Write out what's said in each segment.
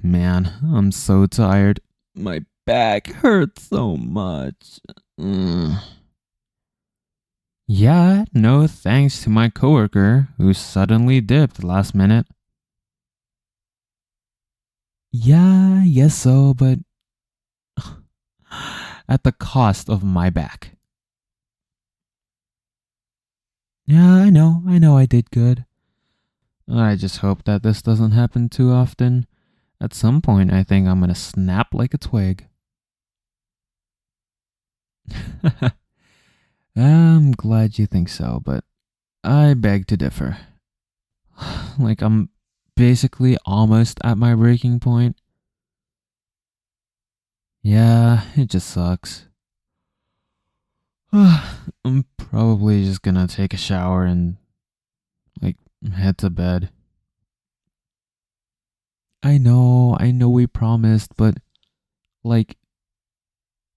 Man, I'm so tired. My back hurts so much. Mm. Yeah, no thanks to my coworker who suddenly dipped last minute. Yeah, yes so, but at the cost of my back. Yeah, I know I did good. I just hope that this doesn't happen too often. At some point, I think I'm gonna snap like a twig. I'm glad you think so, but I beg to differ. Like, I'm basically almost at my breaking point. Yeah, it just sucks. I'm probably just gonna take a shower and, like, head to bed. I know we promised, but, like,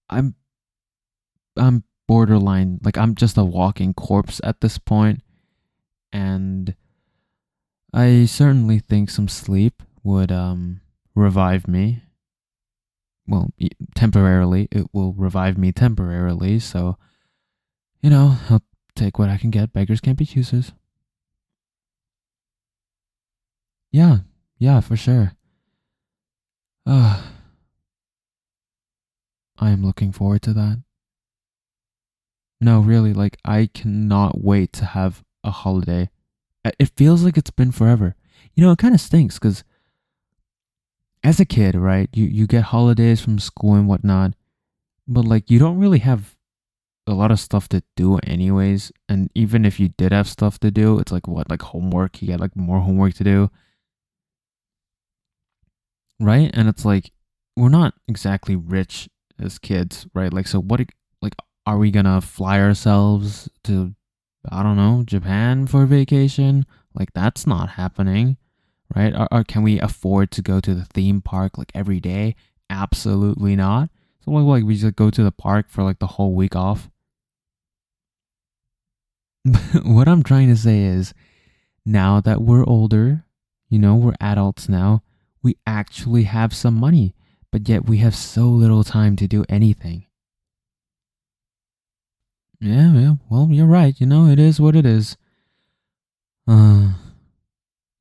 I'm, I'm borderline. Like, I'm just a walking corpse at this point, and I certainly think some sleep would, revive me. Well, temporarily. It will revive me temporarily, so I'll take what I can get. Beggars can't be choosers. Yeah, yeah, for sure. Uh, I am looking forward to that. No, really, like, I cannot wait to have a holiday. It feels like it's been forever. It kind of stinks because as a kid, right, you get holidays from school and whatnot, but like you don't really have a lot of stuff to do anyways. And even if you did have stuff to do, it's like what, like homework? You get like more homework to do, right? And it's like we're not exactly rich as kids, right? Like, so what? Like, are we gonna fly ourselves to, I don't know, Japan for vacation? Like, that's not happening, right? Or can we afford to go to the theme park like every day? Absolutely not. So like we just go to the park for like the whole week off. What I'm trying to say is, now that we're older, we're adults now, we actually have some money, but yet we have so little time to do anything. Yeah, yeah. Well, you're right. It is what it is. Uh,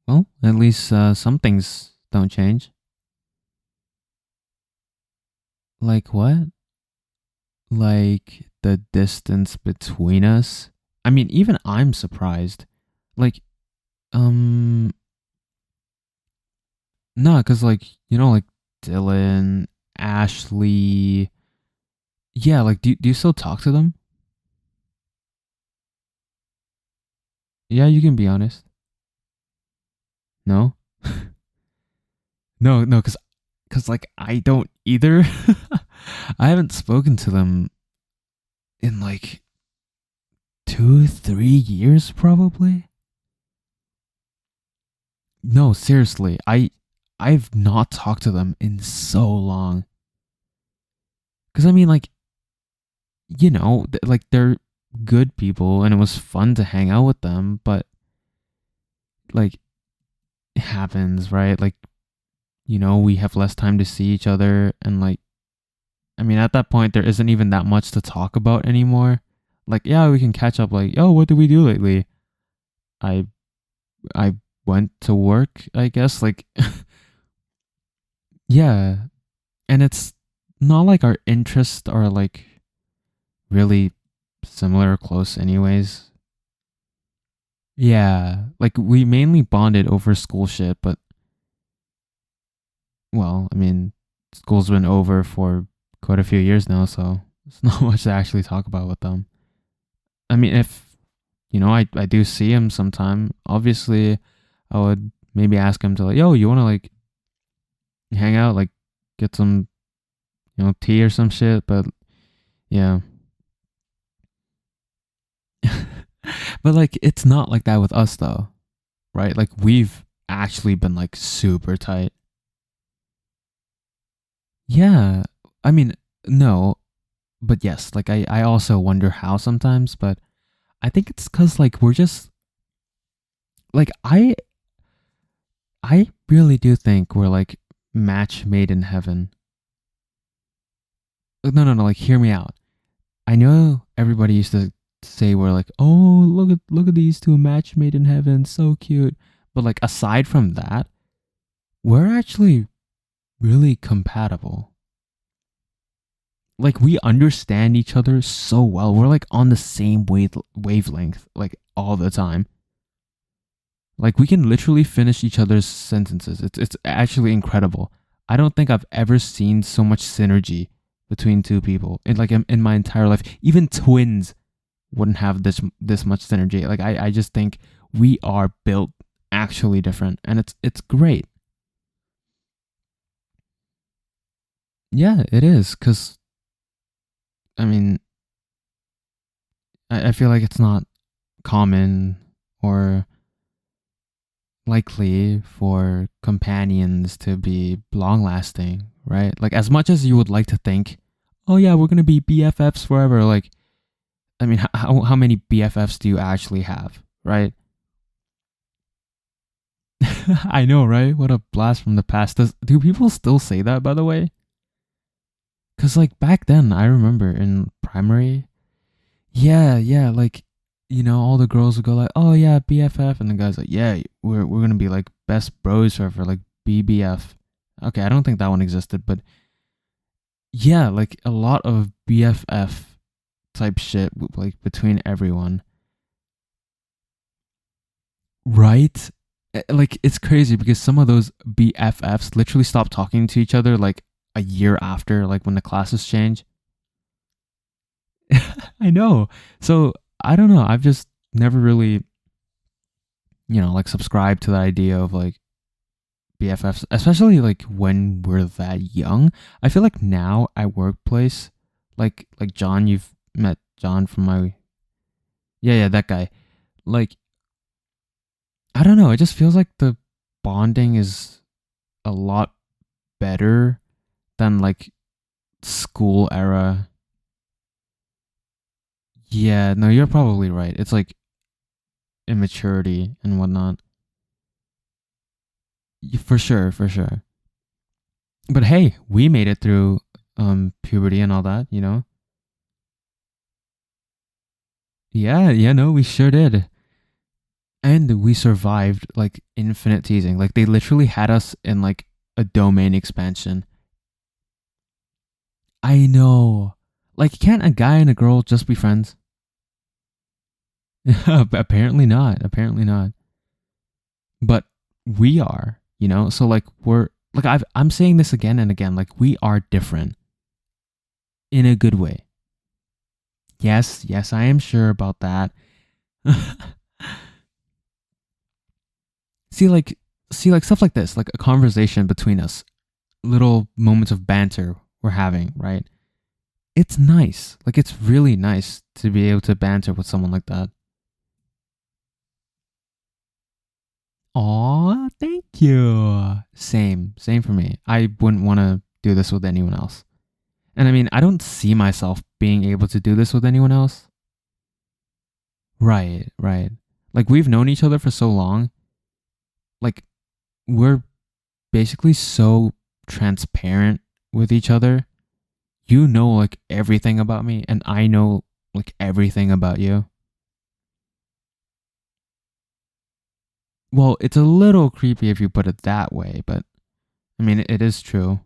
well, at least some things don't change. Like what? Like the distance between us? I mean, even I'm surprised. Like, um, nah, cause like like Dylan, Ashley. Yeah, like, do you still talk to them? Yeah, you can be honest. No, no, cause like I don't either. I haven't spoken to them in like 2, 3 years, probably. No, seriously, I've not talked to them in so long. Cause I mean, like, like they're good people, and it was fun to hang out with them. But like, it happens, right? Like, we have less time to see each other, and like, I mean, at that point, there isn't even that much to talk about anymore. Like, yeah, we can catch up. Like, oh, what did we do lately? I I went to work, I guess. Like, yeah, and it's not like our interests are like really similar or close, anyways. Yeah, like we mainly bonded over school shit, but well, I mean, school's been over for quite a few years now, so it's not much to actually talk about with them. I mean, if I do see him sometime. Obviously, I would maybe ask him to, like, yo, you want to like hang out, like get some tea or some shit. But yeah, but like it's not like that with us though, right? Like we've actually been like super tight. Yeah, I mean, no, but yes, like I also wonder how sometimes, but I think it's because like we're just like I really do think we're like match made in heaven. No, no, no. Like, hear me out. I know everybody used to say we're like, oh, look at these two, match made in heaven, so cute. But like, aside from that, we're actually really compatible. Like, we understand each other so well. We're like on the same wavelength, like all the time. Like, we can literally finish each other's sentences. It's actually incredible. I don't think I've ever seen so much synergy between two people in my entire life. Even twins wouldn't have this much synergy. Like, I just think we are built actually different, and it's great. Yeah, it is. Cause I mean, I feel like it's not common or likely for companions to be long lasting, right? Like, as much as you would like to think, oh yeah, we're gonna be BFFs forever. Like, I mean, how many BFFs do you actually have, right? I know, right? What a blast from the past. Do people still say that, by the way? Cause like back then, I remember in primary, yeah, yeah, like, all the girls would go like, oh yeah, BFF, and the guys like, yeah, we're gonna be like best bros forever, like BBF. Okay, I don't think that one existed, but yeah, like a lot of BFF type shit, like between everyone, right? Like, it's crazy because some of those BFFs literally stop talking to each other like a year after, like when the classes change. I know. So I don't know. I've just never really, like subscribed to the idea of like BFFs, especially like when we're that young. I feel like now at workplace, like John, you've met John from my, yeah, yeah, that guy. Like, I don't know. It just feels like the bonding is a lot better than like school era. Yeah, no, you're probably right. It's like immaturity and whatnot. For sure, for sure. But hey, we made it through puberty and all that. Yeah, yeah, no, we sure did. And we survived like infinite teasing. Like, they literally had us in like a domain expansion. I know. Like, can't a guy and a girl just be friends? Apparently not. Apparently not. But we are. So like, we're like, I'm saying this again and again. Like, we are different in a good way. Yes, yes, I am sure about that. see like see like stuff like this, like a conversation between us, little moments of banter we're having, right? It's nice. Like, it's really nice to be able to banter with someone like that. Aw, thank you. Same for me. I wouldn't want to do this with anyone else. And I mean, I don't see myself being able to do this with anyone else. Right, right. Like, we've known each other for so long. Like, we're basically so transparent with each other. You know, like, everything about me, and I know like everything about you. Well, it's a little creepy if you put it that way, but I mean, it is true.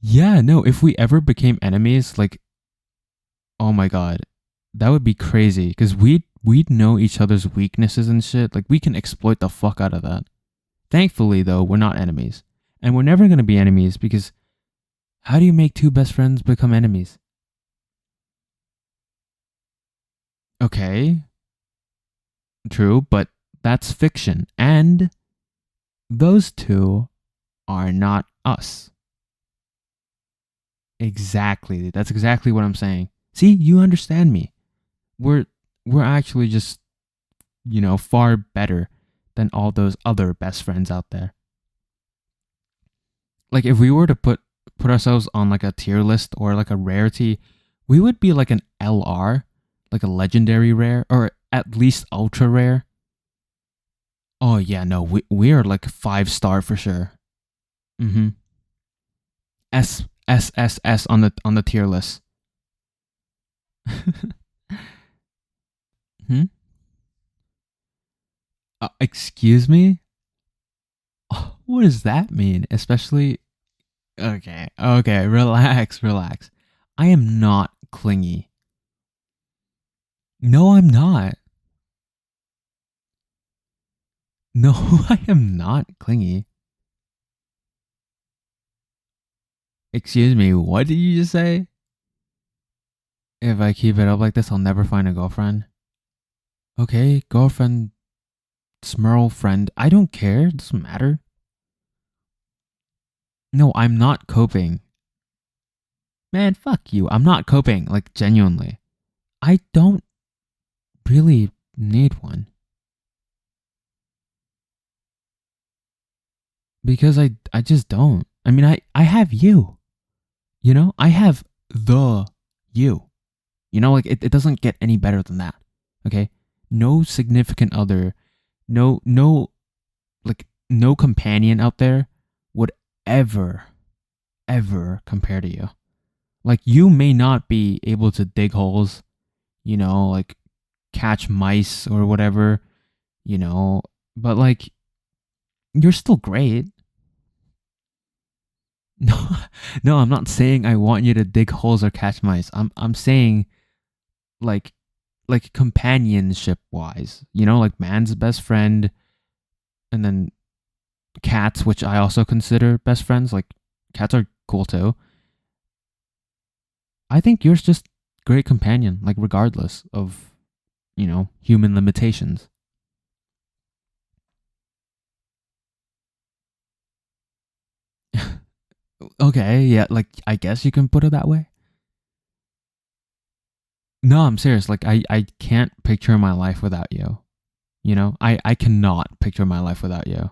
Yeah, no, if we ever became enemies, like, oh my god, that would be crazy because we'd know each other's weaknesses and shit. Like, we can exploit the fuck out of that. Thankfully, though, we're not enemies, and we're never gonna be enemies because how do you make two best friends become enemies? Okay, true, but that's fiction, and those two are not us. Exactly. That's exactly what I'm saying. See, you understand me. We're we're actually just, far better than all those other best friends out there. Like, if we were to put ourselves on like a tier list or like a rarity, we would be like an LR, like a legendary rare or at least ultra rare. Oh yeah, no, we are like 5 star for sure. Mm-hmm. S on the tier list. Hmm? Excuse me? Oh, what does that mean? Especially okay, okay, relax, relax. I am not clingy. No, I'm not. No, I am not clingy. Excuse me, what did you just say? If I keep it up like this, I'll never find a girlfriend. Okay, girlfriend, smurl friend. I don't care. It doesn't matter. No, I'm not coping. Man, fuck you. I'm not coping. Like, genuinely. I don't really need one. Because I just don't. I mean, I have you. You know? I have the you. You know, like, it doesn't get any better than that. Okay? No significant other, no, like, no companion out there would ever, ever compare to you. Like, you may not be able to dig holes, you know, like catch mice or whatever, you know, but like, you're still great. No, no, I'm not saying I want you to dig holes or catch mice. I'm saying like companionship wise, you know, like man's best friend, and then cats, which I also consider best friends. Like cats are cool too. I think you're just great companion, like regardless of, you know, human limitations. Okay, yeah, like I guess you can put it that way. No, I'm serious. Like I can't picture my life without you. You know? I cannot picture my life without you.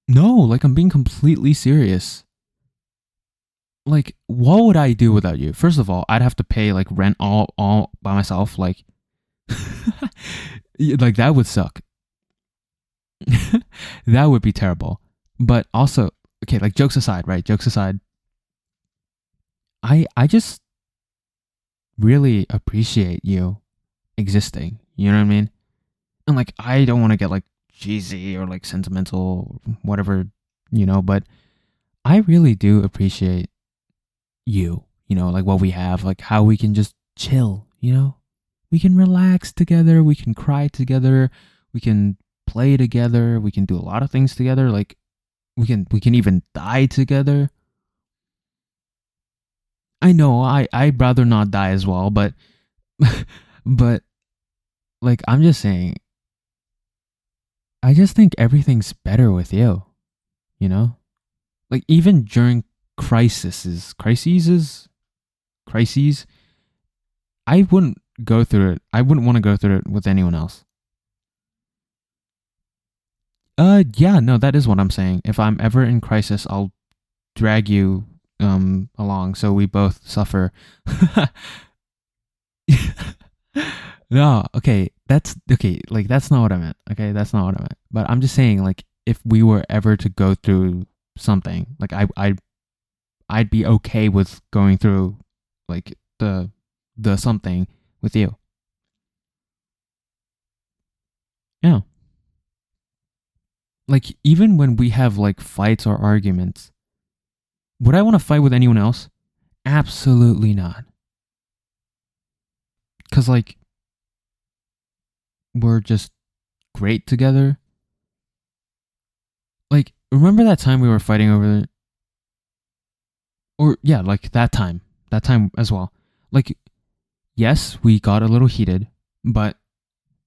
No, like I'm being completely serious. Like what would I do without you? First of all, I'd have to pay like rent all by myself. Like like that would suck. That would be terrible. But also, okay, like jokes aside, right? Jokes aside, I just really appreciate you existing. You know what I mean? And like I don't want to get like cheesy or like sentimental, whatever, you know, but I really do appreciate you know, like what we have, like how we can just chill, you know? We can relax together, we can cry together, we can play together, we can do a lot of things together, like we can even die together. I know I'd rather not die as well, but but like I'm just saying, I just think everything's better with you, you know? Like even during crises, I wouldn't go through it. I wouldn't want to go through it with anyone else. Yeah, no, that is what I'm saying. If I'm ever in crisis, I'll drag you along so we both suffer. No, okay, that's okay. Like that's not what I meant. Okay, that's not what I meant. But I'm just saying, like, if we were ever to go through something, like I'd be okay with going through like the something with you. Yeah. Like even when we have like fights or arguments, would I want to fight with anyone else? Absolutely not. Cuz like we're just great together. Like remember that time we were fighting over or yeah, like that time. That time as well. Like yes, we got a little heated, but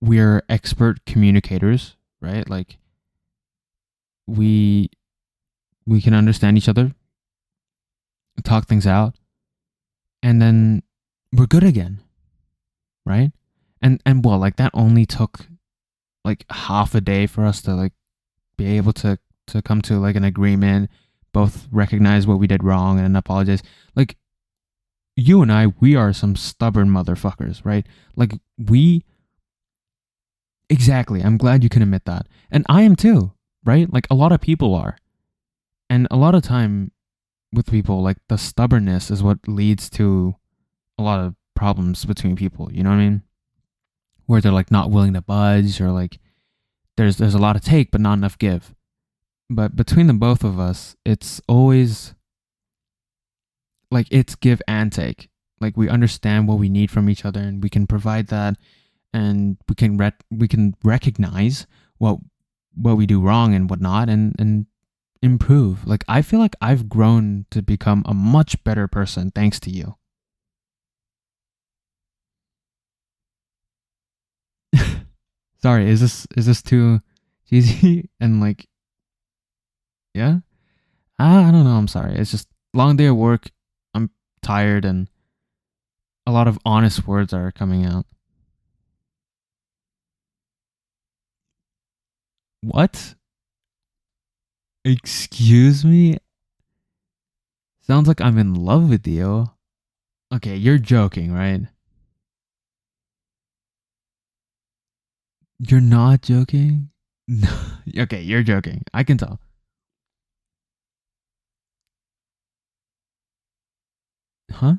we're expert communicators, right? Like we we can understand each other, talk things out, and then we're good again, right? And well, like that only took like half a day for us to like be able to come to like an agreement, both recognize what we did wrong and apologize. Like you and I, we are some stubborn motherfuckers, right? Like Exactly. I'm glad you can admit that. And I am too, right? Like a lot of people are. And a lot of time with people, like the stubbornness is what leads to a lot of problems between people. You know what I mean? Where they're like not willing to budge, or like there's a lot of take but not enough give. But between the both of us, it's always like it's give and take. Like we understand what we need from each other, and we can provide that, and we can recognize what what we do wrong and whatnot, and improve. Like I feel like I've grown to become a much better person thanks to you. Sorry, is this too cheesy and like yeah? I don't know. I'm sorry. It's just long day at work. I'm tired, and a lot of honest words are coming out. What? Excuse me? Sounds like I'm in love with you. Okay, you're joking, right? You're not joking? No. Okay, you're joking. I can tell. Huh?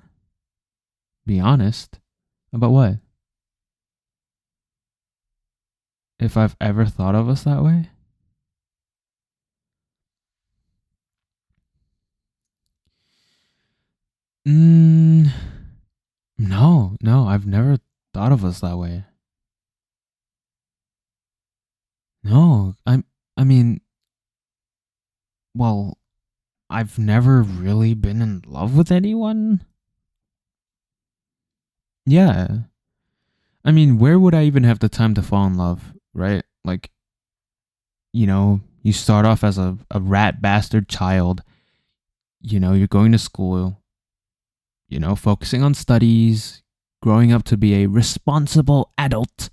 Be honest. About what? If I've ever thought of us that way? Mm, no, I've never thought of us that way. No, I mean, well, I've never really been in love with anyone. Yeah. I mean, where would I even have the time to fall in love, right? Like, you start off as a rat bastard child, you're going to school, focusing on studies, growing up to be a responsible adult.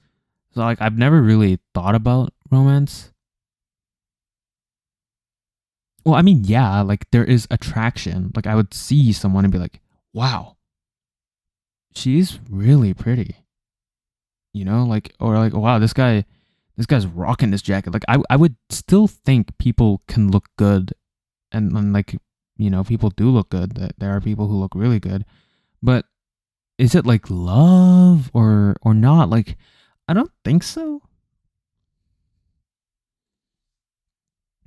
So, like, I've never really thought about romance. Well, I mean, yeah, like, there is attraction. Like, I would see someone and be like, wow, she's really pretty, like, or like, wow, this guy's rocking this jacket. Like, I would still think people can look good, and like, people do look good. That there are people who look really good, but is it like love or not? Like, I don't think so.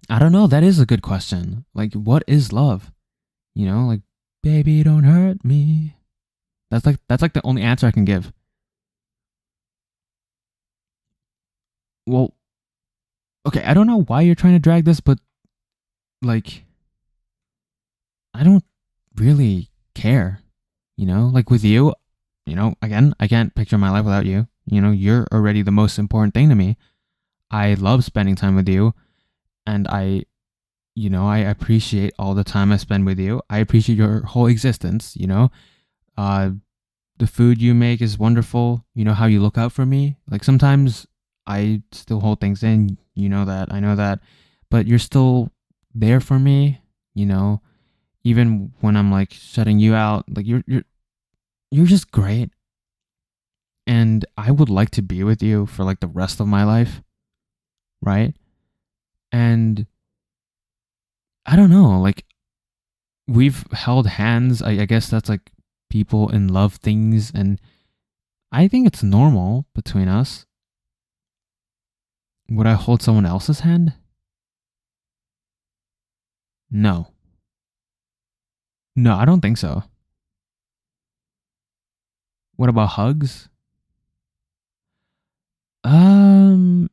I don't know. That is a good question. Like, what is love? Like, baby, don't hurt me. That's like the only answer I can give. Well, okay, I don't know why you're trying to drag this, but like, I don't really care. Like with you, again, I can't picture my life without you. You're already the most important thing to me. I love spending time with you, and I appreciate all the time I spend with you. I appreciate your whole existence. Uh, the food you make is wonderful. How you look out for me. Like sometimes I still hold things in. You know that. I know that, but you're still there for me. Even when I'm like shutting you out. Like you're just great, and I would like to be with you for like the rest of my life, right? And I don't know, like we've held hands. I guess that's like people in love things, and I think it's normal between us. Would I hold someone else's hand? No. No, I don't think so. What about hugs? Um,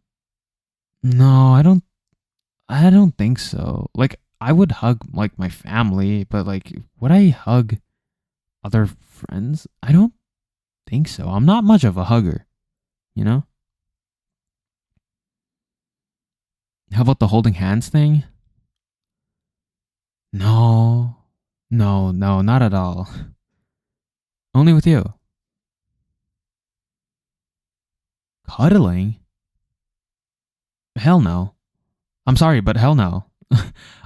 no, I don't think so. Like I would hug like my family, but like would I hug other friends? I don't think so. I'm not much of a hugger, you know? How about the holding hands thing? No. No, not at all. Only with you. Cuddling? Hell no. I'm sorry, but hell no.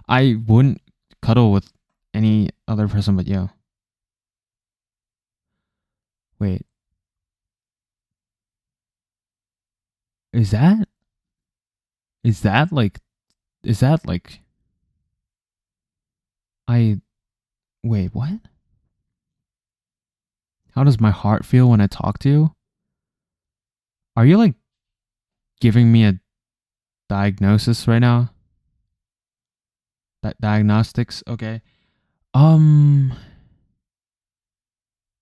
I wouldn't cuddle with any other person but you. Wait. Is that is that like is that like I wait, what? How does my heart feel when I talk to you? Are you like giving me a diagnosis right now? Diagnostics? Okay. Um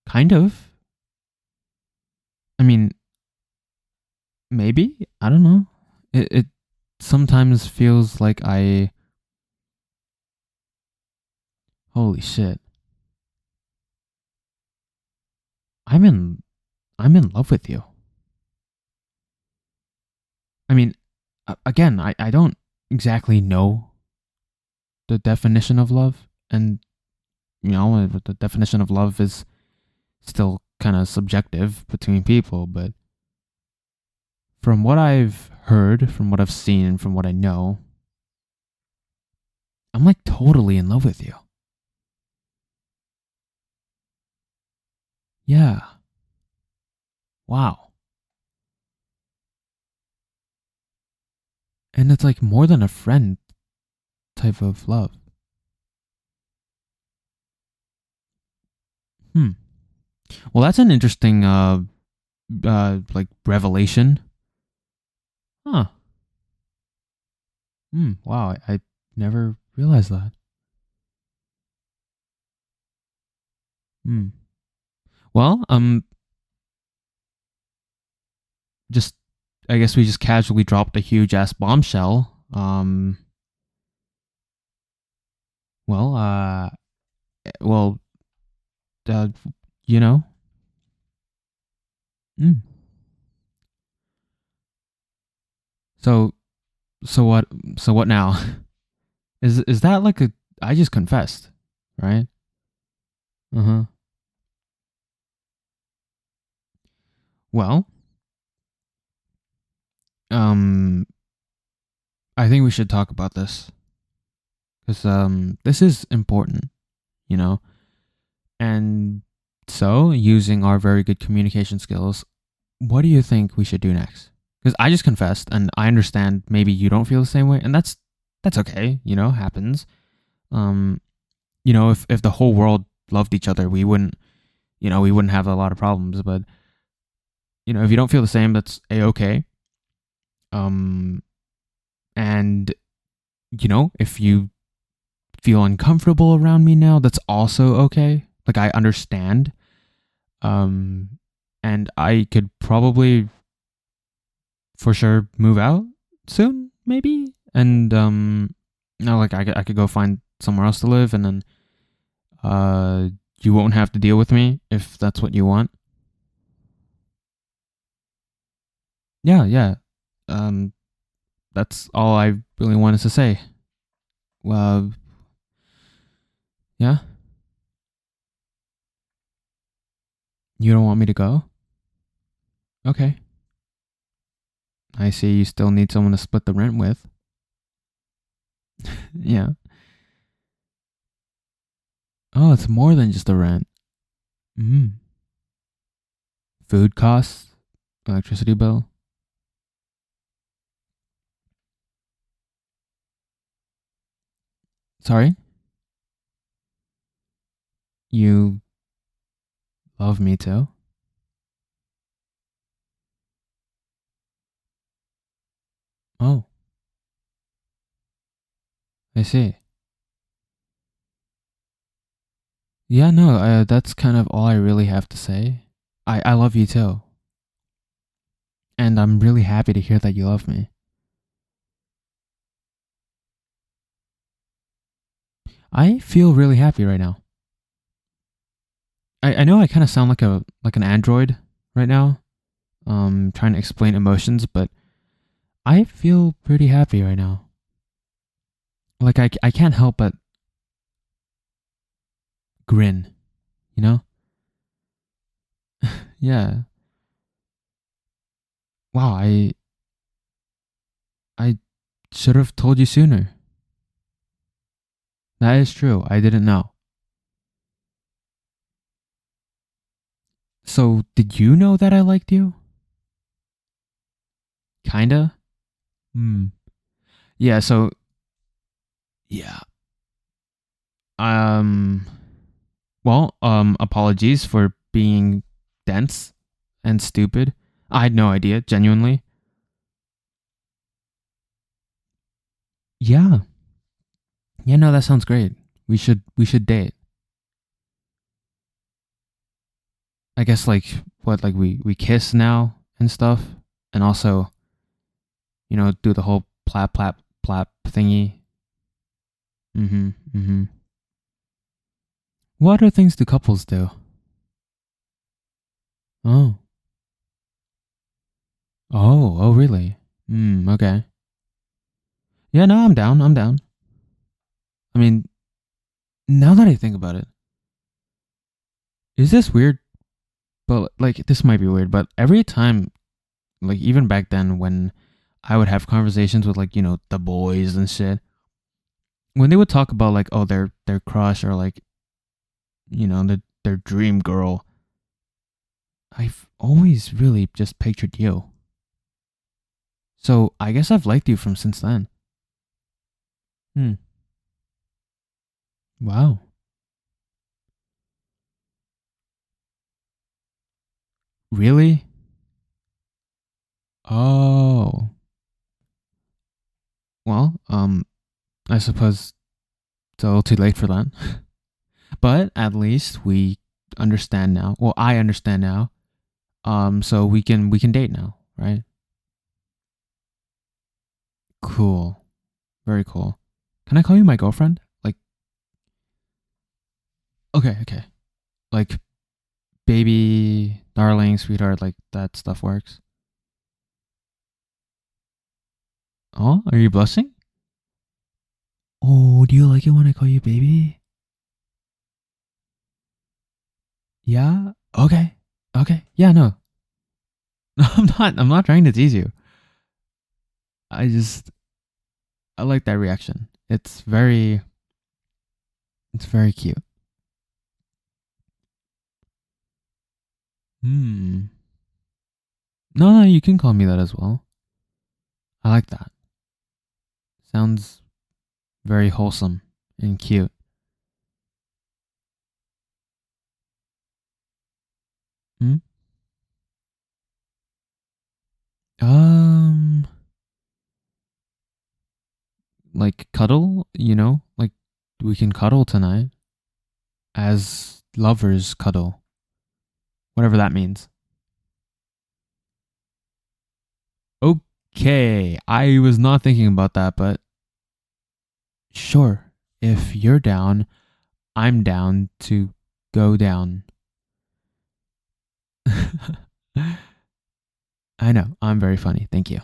kind of. I mean, maybe. I don't know. It sometimes feels like I holy shit. I'm in I'm in love with you. I mean, again, I don't exactly know the definition of love, and the definition of love is still kind of subjective between people, but from what I've heard, from what I've seen, from what I know, I'm like totally in love with you. Yeah. Wow. And it's like more than a friend type of love. Hmm. Well, that's an interesting like revelation. Huh. Hmm. Wow. I never realized that. Hmm. Well, just I guess we just casually dropped a huge ass bombshell. Well, well, uh, you know. Mm. So so what? So what now? Is that like a? I just confessed, right? Uh huh. Well, um, I think we should talk about this because this is important, you know. And so, using our very good communication skills, what do you think we should do next? Because I just confessed, and I understand maybe you don't feel the same way, and that's okay. Happens. Um, if the whole world loved each other, we wouldn't have a lot of problems. But if you don't feel the same, that's a okay. Um, and if you feel uncomfortable around me now, that's also okay. Like I understand. Um, and I could probably for sure move out soon, maybe. And no, like I could go find somewhere else to live, and then uh, you won't have to deal with me if that's what you want. Yeah, yeah. Um, that's all I really wanted to say. Well, yeah. You don't want me to go? Okay. I see you still need someone to split the rent with. Yeah. Oh, it's more than just the rent. Mm. Food costs, electricity bill. Sorry? You love me too? Oh, I see. Yeah, no, that's kind of all I really have to say. I love you too. And I'm really happy to hear that you love me. I feel really happy right now. I know I kind of sound like an android right now, trying to explain emotions, but I feel pretty happy right now. Like I can't help but grin, you know? Yeah. Wow, I should have told you sooner. That is true. I didn't know. So, did you know that I liked you? Kinda. Hmm. Yeah. So yeah. Um. Well. Apologies for being dense and stupid. I had no idea. Genuinely. Yeah. Yeah. No, that sounds great. We should date. I guess like what like we kiss now and stuff, and also do the whole plap plap plap thingy. Mm-hmm. Mm-hmm. What other things do couples do? Oh. Oh. Oh. Really? Okay. Yeah. No, I'm down. I'm down. I mean, now that I think about it, is this weird? But like, this might be weird. But every time, like, even back then, when I would have conversations with like the boys and shit, when they would talk about like their crush or like their dream girl, I've always really just pictured you. So I guess I've liked you from since then. Hmm. Wow. Really? Oh. Well, I suppose it's a little too late for that. But at least we understand now. Well, I understand now. So we can date now, right? Cool. Very cool. Can I call you my girlfriend? Like, okay, okay. Like, baby, darling, sweetheart, like that stuff works. Oh, are you blushing? Oh, do you like it when I call you baby? Yeah. Okay. Okay. Yeah. No. No, I'm not. I'm not trying to tease you. I just I like that reaction. It's very cute. Hmm. No, no, you can call me that as well. I like that. Sounds very wholesome and cute. Hmm? Um, like cuddle. Like we can cuddle tonight as lovers cuddle, whatever that means. Okay, I was not thinking about that, but sure. If you're down, I'm down to go down. I know, I'm very funny. Thank you.